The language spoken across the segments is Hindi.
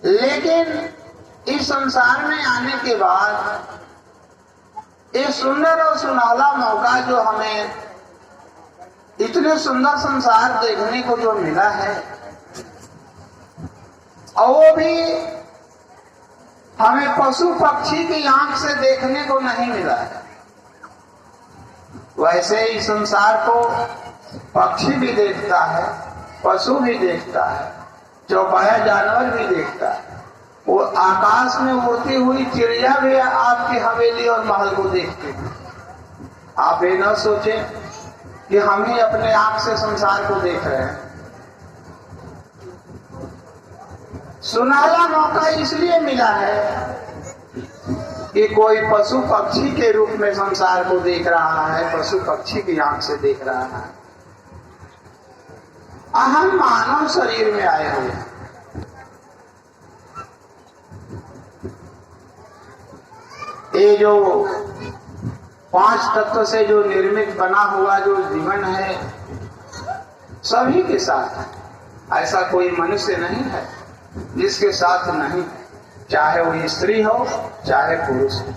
लेकिन इस संसार में आने के बाद ये सुंदर और सुनहला मौका जो हमें इतने सुंदर संसार देखने को जो मिला है, और वो भी हमें पशु पक्षी की आंख से देखने को नहीं मिला है। वैसे ही संसार को पक्षी भी देखता है, पशु भी देखता है, चौपाया जानवर भी देखता है। वो आकाश में उड़ती हुई चिड़िया भी आपकी हवेली और महल को देखते हैं। आप ये न सोचें कि हम ही अपने आप से संसार को देख रहे हैं। सुनहला मौका इसलिए मिला है कि कोई पशु पक्षी के रूप में संसार को देख रहा है, पशु पक्षी की आंख से देख रहा है। हम मानव शरीर में आए हुए हैं। ये जो 5 तत्व से जो निर्मित बना हुआ जो जीवन है, सभी के साथ है। ऐसा कोई मनुष्य नहीं है जिसके साथ नहीं, चाहे वो स्त्री हो चाहे पुरुष हो।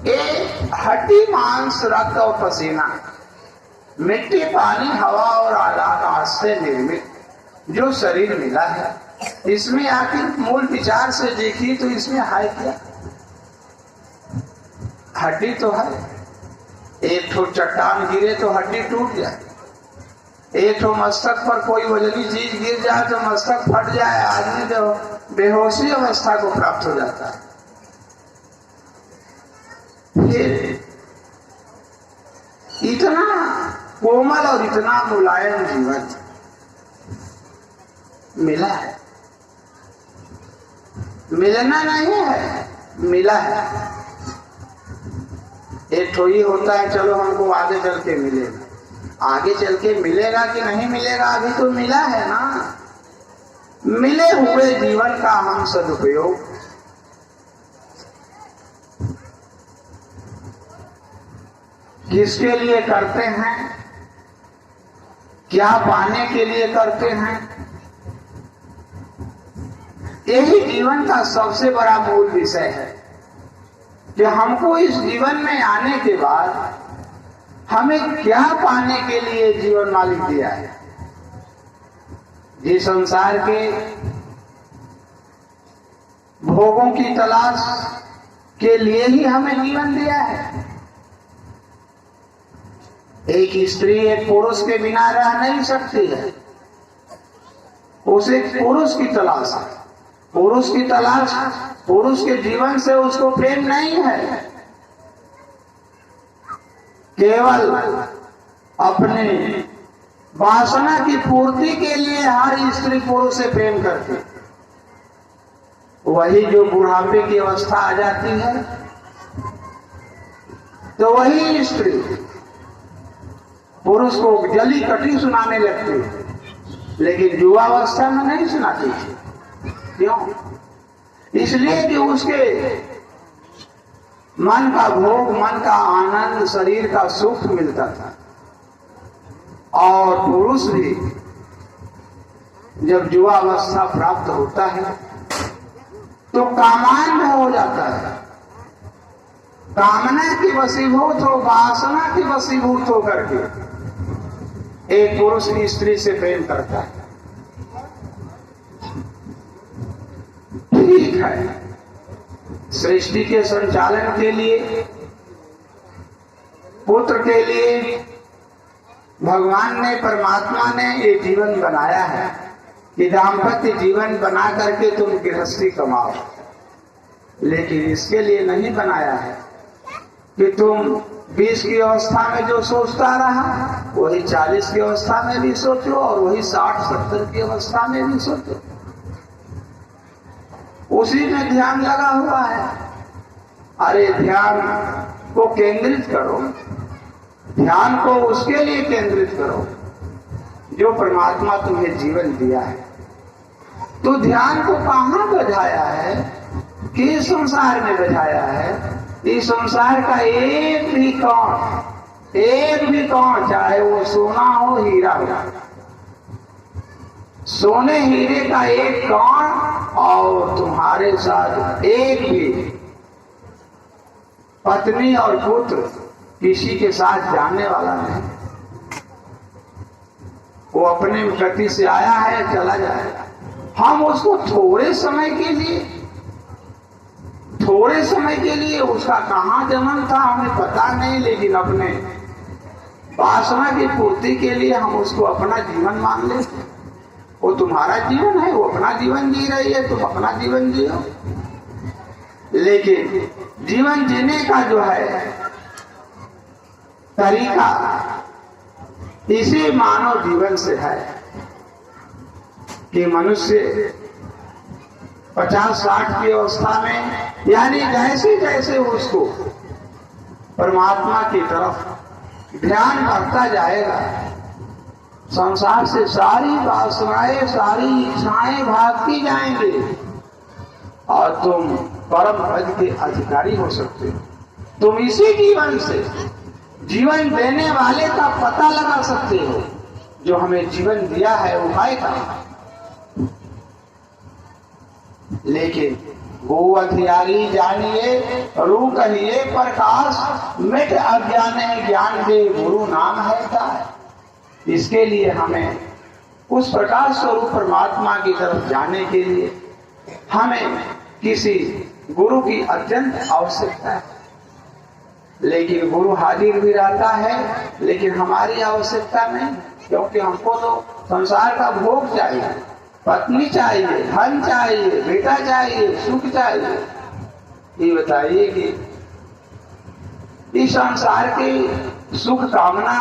ये हड्डी मांस रक्त और पसीना, मिट्टी पानी हवा और आकाश से निर्मित जो शरीर मिला है, इसमें आखिर मूल विचार से देखिए तो इसमें है क्या? हड्डी तो है। एक ठो चट्टान गिरे तो हड्डी टूट जाए, एक ठो मस्तक पर कोई वजनी चीज गिर जाए तो मस्तक फट जाए, आदमी जो बेहोशी अवस्था को प्राप्त हो जाता है। फिर इतना कोमल और इतना मुलायम जीवन मिला है, मिलना नहीं है, मिला है। एक ठो ही होता है चलो हमको आगे चल के मिलेगा, आगे चल के मिलेगा कि नहीं मिलेगा, अभी तो मिला है ना। मिले हुए जीवन का हम सदुपयोग किसके लिए करते हैं, क्या पाने के लिए करते हैं, यही जीवन का सबसे बड़ा मूल विषय है कि हमको इस जीवन में आने के बाद हमें क्या पाने के लिए जीवन मालिक दिया है। ये संसार के भोगों की तलाश के लिए ही हमें जीवन दिया है। एक स्त्री एक पुरुष के बिना रह नहीं सकती है, उसे पुरुष की तलाश है। पुरुष की तलाश, पुरुष के जीवन से उसको प्रेम नहीं है, केवल अपने वासना की पूर्ति के लिए हर स्त्री पुरुष से प्रेम करती। वही जो बुढ़ापे की अवस्था आ जाती है तो वही स्त्री पुरुष को जली कटी सुनाने लगती है, लेकिन युवावस्था में नहीं सुनाती थी। क्यों? इसलिए कि उसके मन का भोग, मन का आनंद, शरीर का सुख मिलता था। और पुरुष भी जब युवावस्था प्राप्त होता है तो कामान्ध हो जाता है, कामना की वशीभूत हो, वासना की वशीभूत हो करके एक पुरुष की स्त्री से प्रेम करता है। ठीक है, सृष्टि के संचालन के लिए, पुत्र के लिए भगवान ने, परमात्मा ने ये जीवन बनाया है कि दाम्पत्य जीवन बना करके तुम गृहस्थी कमाओ। लेकिन इसके लिए नहीं बनाया है कि तुम 20 की अवस्था में जो सोचता रहा वही 40 की अवस्था में भी सोचो और वही 60-70 की अवस्था में भी सोचो। उसी में ध्यान लगा हुआ है। अरे ध्यान को केंद्रित करो, ध्यान को उसके लिए केंद्रित करो जो परमात्मा तुम्हें जीवन दिया है। तो ध्यान को कहाँ बजाया है, किस संसार में बजाया है? इस संसार का एक भी कण, चाहे वो सोना हो हीरा हो, सोने हीरे का एक कण और तुम्हारे साथ एक भी पत्नी और पुत्र किसी के साथ जाने वाला नहीं। वो अपने गति से आया है, चला जाएगा। हम उसको थोड़े समय के लिए उसका कहाँ जन्म था हमें पता नहीं, लेकिन अपने वासना की पूर्ति के लिए हम उसको अपना जीवन मान लेते। वो तुम्हारा जीवन है, वो अपना जीवन जी रही है, तुम अपना जीवन जियो। लेकिन जीवन जीने का जो है तरीका इसी मानव जीवन से है कि मनुष्य 50-60 की अवस्था में, यानी जैसे जैसे उसको परमात्मा की तरफ ध्यान करता जाएगा, संसार से सारी वासनाएं, सारी इच्छाएं भागती जाएंगे और तुम परम पद के अधिकारी हो सकते हो। तुम इसी जीवन से जीवन देने वाले का पता लगा सकते हो जो हमें जीवन दिया है, उपाय का। लेकिन वो अधियारी जानिए, रू कहिए प्रकाश, मिट अज्ञान ज्ञान दे गुरु नाम है। इसके लिए हमें उस प्रकाश स्वरूप परमात्मा की तरफ जाने के लिए हमें किसी गुरु की अत्यंत आवश्यकता है। लेकिन गुरु हाजिर भी रहता है, लेकिन हमारी आवश्यकता नहीं, क्योंकि हमको तो संसार का भोग चाहिए, पत्नी चाहिए, धन चाहिए, बेटा चाहिए, सुख चाहिए। ये बताइए कि इस संसार की सुख कामना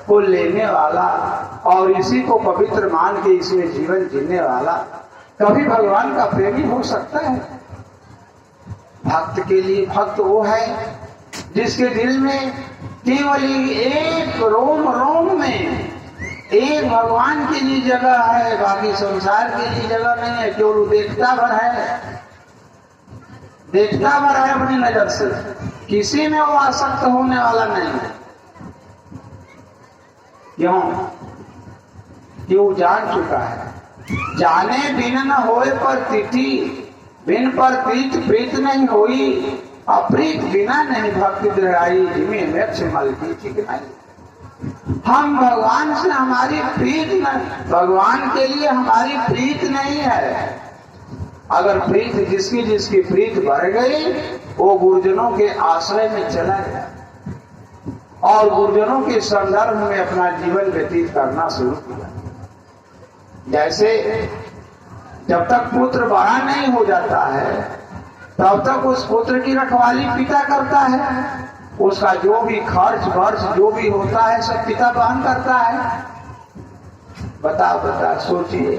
को लेने वाला और इसी को पवित्र मान के इसमें जीवन जीने वाला कभी भगवान का प्रेमी हो सकता है? भक्त के लिए भक्त वो है जिसके दिल में केवल एक रोम रोम में एक भगवान के लिए जगह है, बाकी संसार के लिए जगह नहीं है। केवल देखता भर है अपनी नजर से, किसी में वो आसक्त होने वाला नहीं है। क्यों? क्यों? जान चुका है। जाने बिन न होए पर तिथि, बिन पर प्रीत प्रीत नहीं होई, अप्रीत बिना नहीं भक्ति दृढ़ाई, जिमें मेक्ष मल की चिकनाई। हम भगवान से हमारी प्रीत नहीं, भगवान के लिए हमारी प्रीत नहीं है। अगर प्रीत जिसकी जिसकी प्रीत बढ़ गई, वो गुरुजनों के आश्रय में चला गया और गुरुजनों के संदर्भ में अपना जीवन व्यतीत करना शुरू किया। जैसे जब तक पुत्र बड़ा नहीं हो जाता है तब तक उस पुत्र की रखवाली पिता करता है, उसका जो भी खर्च वर्च जो भी होता है सब पिता वहन करता है। बता सोचिए,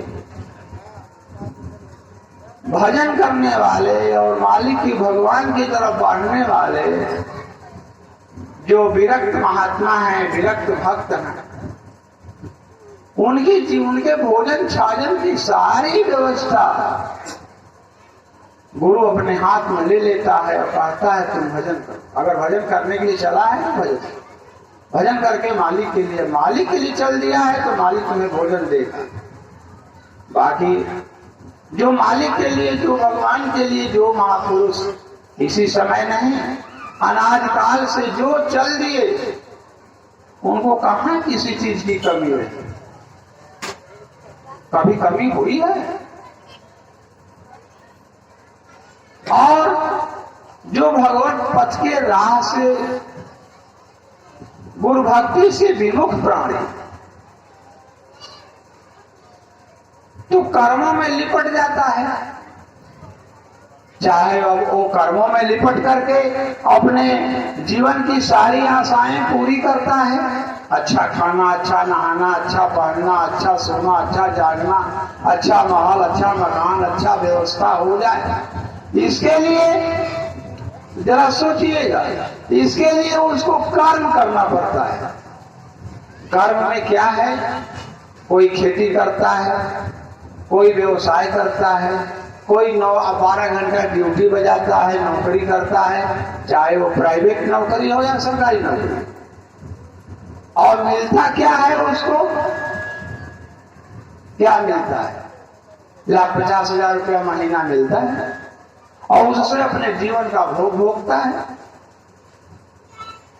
भजन करने वाले और मालिक की भगवान की तरफ बढ़ने वाले जो विरक्त महात्मा हैं, विरक्त भक्त हैं, उनके भोजन छाजन की सारी व्यवस्था गुरु अपने हाथ में ले लेता है और कहता है तुम भजन करो। अगर भजन करने के लिए चला है ना, भजन करके मालिक के लिए चल दिया है तो मालिक तुम्हें भोजन देगा। बाकी जो मालिक के लिए, जो भगवान के लिए, जो महापुरुष इसी समय नहीं अनाज काल से जो चल दिए, उनको कहाँ किसी चीज की कमी है? कभी कमी हुई है? और जो भगवत पथ के राह से, गुरु भक्ति से विमुख प्राणी तो कर्मों में लिपट जाता है। चाहे वो कर्मों में लिपट करके अपने जीवन की सारी आशाएं पूरी करता है, अच्छा खाना, अच्छा नहाना, अच्छा पहनना, अच्छा सोना, अच्छा जागना, अच्छा महल, अच्छा मकान, अच्छा व्यवस्था हो जाए। इसके लिए जरा सोचिएगा, इसके लिए उसको कर्म करना पड़ता है। कर्म में क्या है? कोई खेती करता है, कोई व्यवसाय करता है, कोई 9-12 घंटा ड्यूटी बजाता है, नौकरी करता है, चाहे वो प्राइवेट नौकरी हो या सरकारी नौकरी। और मिलता क्या है उसको? क्या मिलता है? 1,50,000 रुपया महीना मिलता है और उससे अपने जीवन का भोग भोगता है।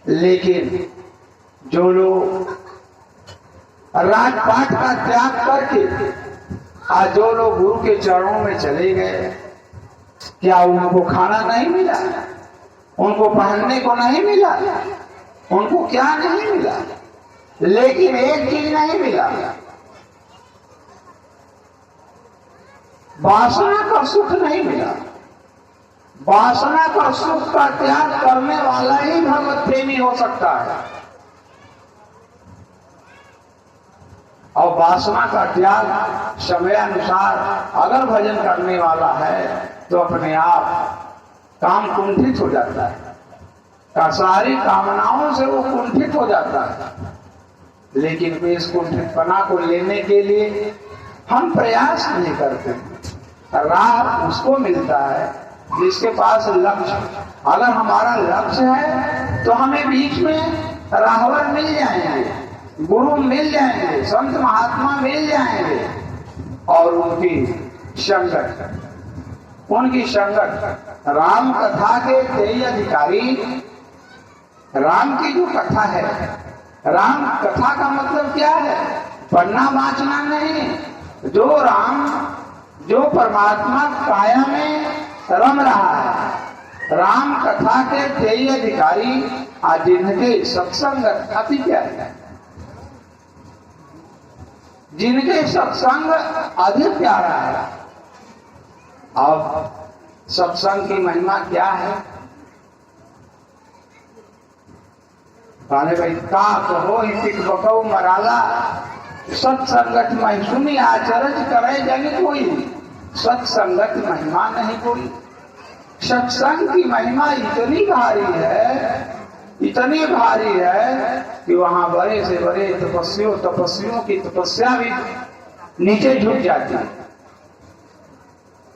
लेकिन जो लोग राजपाट का त्याग करके आज जो लोग गुरु के चरणों में चले गए, क्या उनको खाना नहीं मिला? उनको पहनने को नहीं मिला? उनको क्या नहीं मिला? लेकिन एक चीज नहीं मिला, वासना का सुख नहीं मिला। वासना का सुख का त्याग करने वाला ही भगवत प्रेमी हो सकता है। और वासना का त्याग समय अनुसार अगर भजन करने वाला है तो अपने आप काम कुंठित हो जाता है, सारी कामनाओं से वो कुंठित हो जाता है। लेकिन इस कुंठितपना को लेने के लिए हम प्रयास नहीं करते। राह उसको मिलता है जिसके पास लक्ष्य। अगर हमारा लक्ष्य है तो हमें बीच में राहवर मिल जाएंगे, गुरु मिल जाएंगे, संत महात्मा मिल जाएंगे और उनकी संगत राम कथा के तेज अधिकारी। राम की जो कथा है, राम कथा का मतलब क्या है? पढ़ना बाँचना नहीं। जो राम, जो परमात्मा काया में रम रहा है, राम कथा के तेज अधिकारी आज जिनके सत्संग अति प्यारे है, जिनके सत्संग अधिक प्यारा है। अब सत्संग की महिमा क्या है? भाई का कहो बकौ मराला, सत्संगत में सुनी आचरज करे जन कोई। सत्संगत महिमा नहीं कोई। सत्संग की महिमा इतनी भारी है, इतनी भारी है कि वहां बड़े से बड़े तपस्वियों की तपस्या भी नीचे झुक जाती है।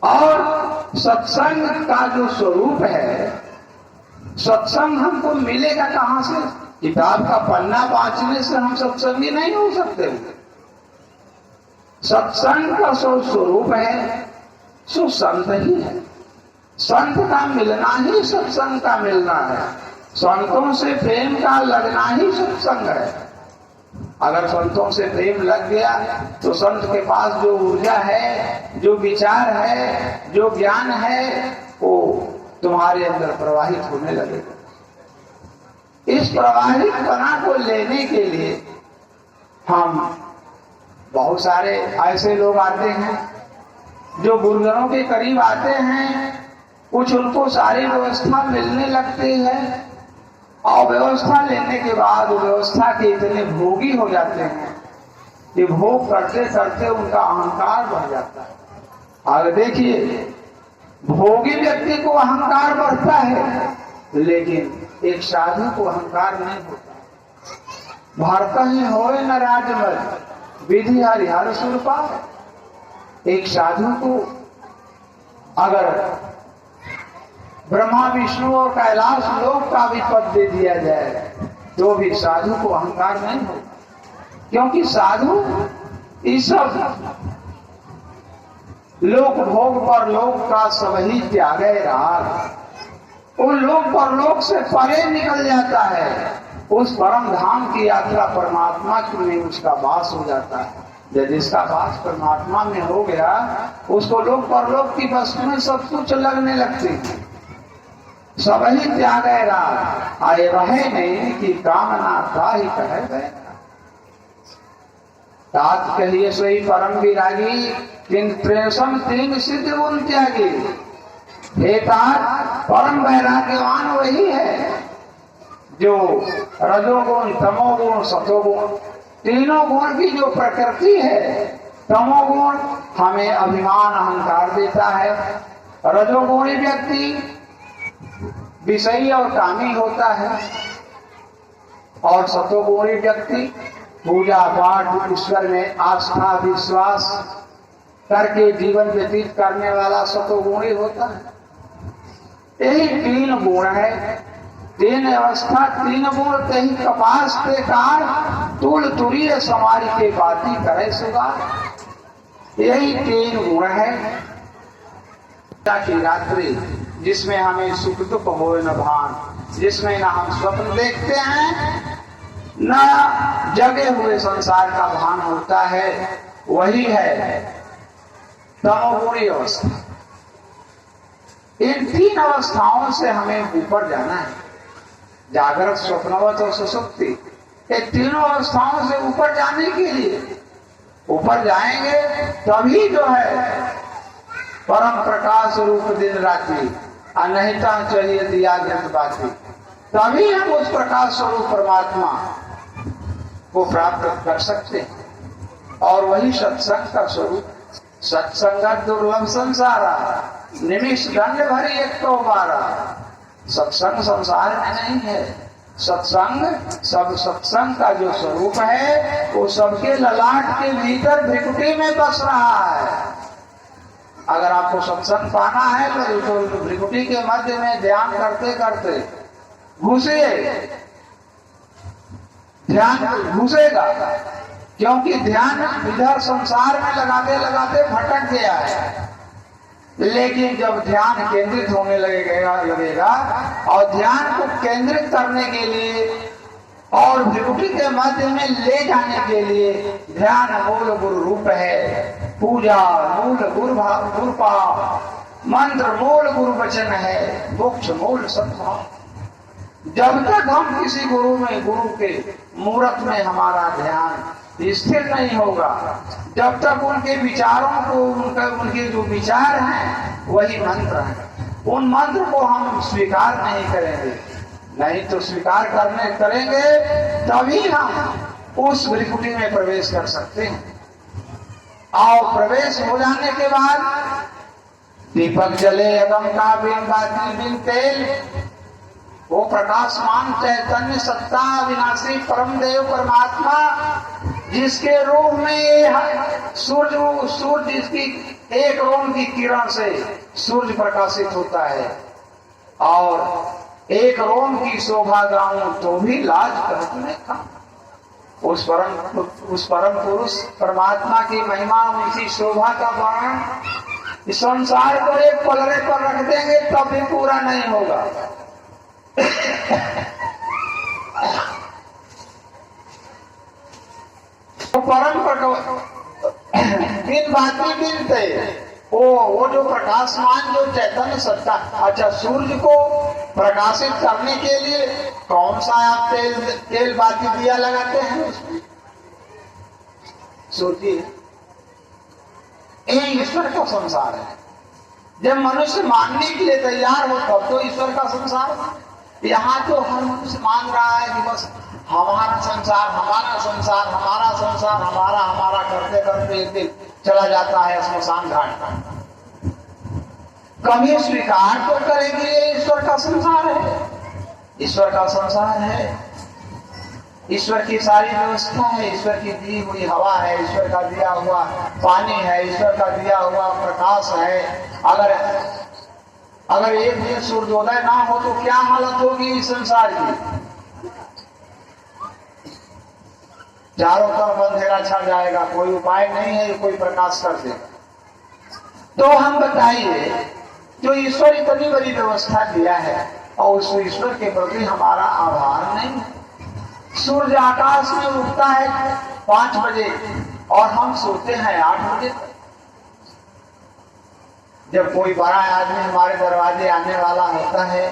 और सत्संग का जो स्वरूप है, सत्संग हमको मिलेगा कहां से? किताब का पन्ना बाँचने से हम सत्संगी नहीं हो सकते। सत्संग का स्वरूप है सो संत ही है। संत का मिलना ही सत्संग का मिलना है। संतों से प्रेम का लगना ही सत्संग है। अगर संतों से प्रेम लग गया तो संत के पास जो ऊर्जा है, जो विचार है, जो ज्ञान है, वो तुम्हारे अंदर प्रवाहित होने लगेगा। इस प्रवाहित पना को लेने के लिए हम बहुत सारे ऐसे लोग आते हैं जो गुरुजनों के करीब आते हैं। कुछ उनको सारी व्यवस्था मिलने लगती है और व्यवस्था लेने के बाद व्यवस्था के इतने भोगी हो जाते हैं कि भोग करते करते उनका अहंकार बढ़ जाता है। और देखिए, भोगी व्यक्ति को अहंकार बढ़ता है लेकिन एक साधु को अहंकार नहीं होता। भारत ही होए न राजमल, विधि हरिहर सुरपा। एक साधु को अगर ब्रह्मा विष्णु और कैलाश लोक का भी पद दे दिया जाए तो भी साधु को अहंकार नहीं होगा। क्योंकि साधु इस सब लोक भोग पर लोक का सब ही त्यागे रहा। उन लोक पर लोक से परे निकल जाता है। उस परम धाम की यात्रा परमात्मा में उसका वास हो जाता है। जब जिसका वास परमात्मा में हो गया उसको लोक पर लोक की वस्तु में सब कुछ लगने लगती है। सब ही त्यागे रहा आए रहे नहीं कि कामना का ही कहे गए। तात कहिए सोई परम विरागी, तीन प्रेषम तीन सिद्ध गुण त्यागी। हे तात, परम वैराग्यवान वही है जो रजोगुण, तमोगुण, सतोगुण, तीनों गुण की जो प्रकृति है। तमोगुण हमें अभिमान अहंकार देता है। रजोगुणी व्यक्ति विषयी और कामी होता है और सतोगुणी व्यक्ति पूजा पाठ, ईश्वर में आस्था विश्वास करके जीवन व्यतीत करने वाला सतोगुणी होता है। यही तीन गुण है। तीन अवस्था, तीन गुण कहीं कपास के कार तुल तुरीय समारी के बाती करे सुगार। यही 3 गुण है की रात्रि, जिसमें हमें सुख दुख हो न भान, जिसमें न हम स्वप्न देखते हैं न जगे हुए संसार का भान होता है, वही है तमोगुणी अवस्था। इन 3 अवस्थाओं से हमें ऊपर जाना है, जागृत, स्वप्नवत और सुषुप्ति। ये तीनों अवस्थाओं से ऊपर जाने के लिए, ऊपर जाएंगे तभी जो है परम प्रकाश रूप दिन रात्रि अनहिता चाहिए दिया ग्रंथ बाती, तभी हम उस प्रकाश स्वरूप परमात्मा को प्राप्त कर सकते हैं। और वही सत्संग का स्वरूप। सत्संग दुर्लभ संसारा, निमिष दंड भरी एक तो बारा। सत्संग संसार में नहीं है, सत्संग का जो स्वरूप है वो सबके ललाट के भीतर भ्रिकुटी में बस रहा है। अगर आपको सत्संग पाना है तो भ्रिकुटी के मध्य में ध्यान करते करते घुसिए, ध्यान घुसेगा, क्योंकि ध्यान इधर संसार में लगाते लगाते भटक गया है। लेकिन जब ध्यान केंद्रित होने लगेगा और ध्यान को केंद्रित करने के लिए और भ्रिकुटी के मध्य में ले जाने के लिए ध्यान मूल गुरु रूप है। पूजा मूल गुरु भाव, मंत्र मूल गुरु वचन है, मोक्ष मूल सद्भाव। जब तक हम किसी गुरु के मूर्त में हमारा ध्यान स्थिर नहीं होगा, जब तक उनके विचारों को, उनके जो विचार हैं वही मंत्र हैं, उन मंत्र को हम स्वीकार नहीं करेंगे। नहीं तो स्वीकार करेंगे तभी हम उस भ्रिकुटी में प्रवेश कर सकते हैं। और प्रवेश हो जाने के बाद दीपक जले अगम का बिन बाती बिन तेल, वो प्रकाशमान चैतन्य सत्ता विनाशी परम देव परमात्मा, जिसके रूप में सूर्य जिसकी एक रोम की किरण से सूर्य प्रकाशित होता है, और एक रोम की शोभा गाऊं तो भी लाज कहने का। उस परम पुरुष परमात्मा की महिमा, उनकी शोभा का वर्णन इस संसार को एक पलड़े पर रख देंगे तब भी पूरा नहीं होगा। तो परम बिन बाती बिन थे, वो जो प्रकाशमान जो चैतन्य सत्ता। अच्छा, सूर्य को प्रकाशित करने के लिए कौन सा आप तेल बाती दिया लगाते हैं उसमें? सोचिए, ये ईश्वर का संसार है। जब मनुष्य मानने के लिए तैयार हो तब तो ईश्वर का संसार। यहाँ तो हर मनुष्य मान रहा है कि बस हमारा संसार, हमारा संसार, हमारा संसार, हमारा हमारा करते करते एक दिन चला जाता है स्मशान घाट का। कभी स्वीकार तो करेंगे ये ईश्वर का संसार है, ईश्वर का संसार है, ईश्वर की सारी व्यवस्था है, ईश्वर की दी हुई हवा है, ईश्वर का दिया हुआ पानी है, ईश्वर का दिया हुआ प्रकाश है। अगर एक दिन सूर्योदय ना हो तो क्या हालत होगी इस संसार की? चारों तरफ अंधेरा छा जाएगा, कोई उपाय नहीं है कोई प्रकाश कर दे। तो हम बताइए, जो ईश्वर इतनी बड़ी व्यवस्था दिया है और उस ईश्वर के प्रति हमारा आभार नहीं है। सूर्य आकाश में उगता है 5 बजे और हम सोते हैं 8 बजे। जब कोई बड़ा आदमी हमारे दरवाजे आने वाला होता है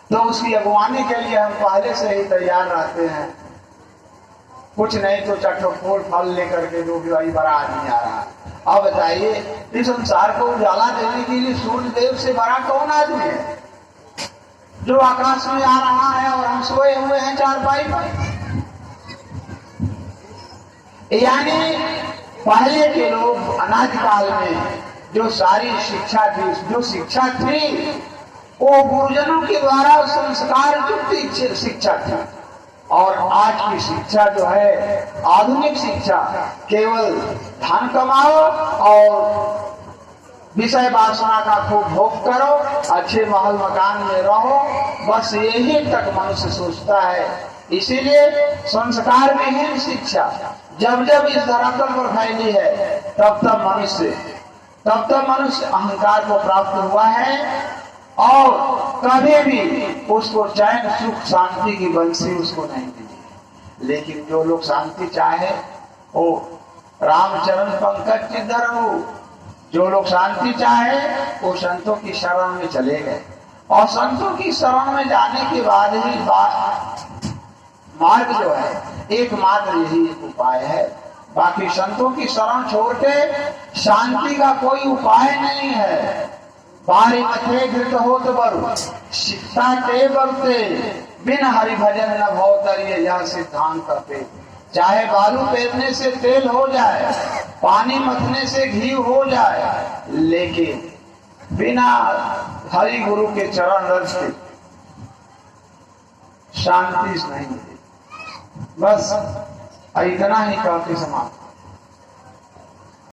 तो उसकी अगवानी के लिए हम पहले से ही तैयार रहते हैं। कुछ नहीं तो चटोर फल लेकर के जो भी वही बड़ा आदमी आ रहा है। अब बताइए, इस संसार को उजाला देने के लिए सूर्य देव से बड़ा कौन आदमी है जो आकाश में आ रहा है और हम सोए हुए हैं चारपाई पर? यानी पहले के लोग अनादिकाल में जो सारी शिक्षा थी वो गुरुजनों के द्वारा संस्कार युक्त शिक्षा थी। और आज की शिक्षा जो है आधुनिक शिक्षा, केवल धन कमाओ और विषय वासना का खूब भोग करो, अच्छे महल मकान में रहो, बस यही तक मनुष्य सोचता है। इसीलिए संस्कार विहीन शिक्षा जब जब इस धरातल पर फैली है तब तब मनुष्य अहंकार को प्राप्त हुआ है और कभी भी उसको चैन सुख शांति की बंसी उसको नहीं मिली। लेकिन जो लोग शांति चाहे वो रामचरण पंकज के दर हो, जो लोग शांति चाहे वो संतों की शरण में चले गए और संतों की शरण में जाने के बाद ही मार्ग जो है एकमात्र यही एक उपाय है। बाकी संतों की शरण छोड़ के शांति का कोई उपाय नहीं है। बारी मथे घृत हो तो बरु शिक्षा ते बरते बिन हरि भजन न भवतरिय यह सिद्धांत पे। चाहे बालू पेरने से तेल हो जाए, पानी मथने से घी हो जाए, लेकिन बिना हरि गुरु के चरण रज के शांति नहीं मिली। बस इतना ही कह के समाप्त।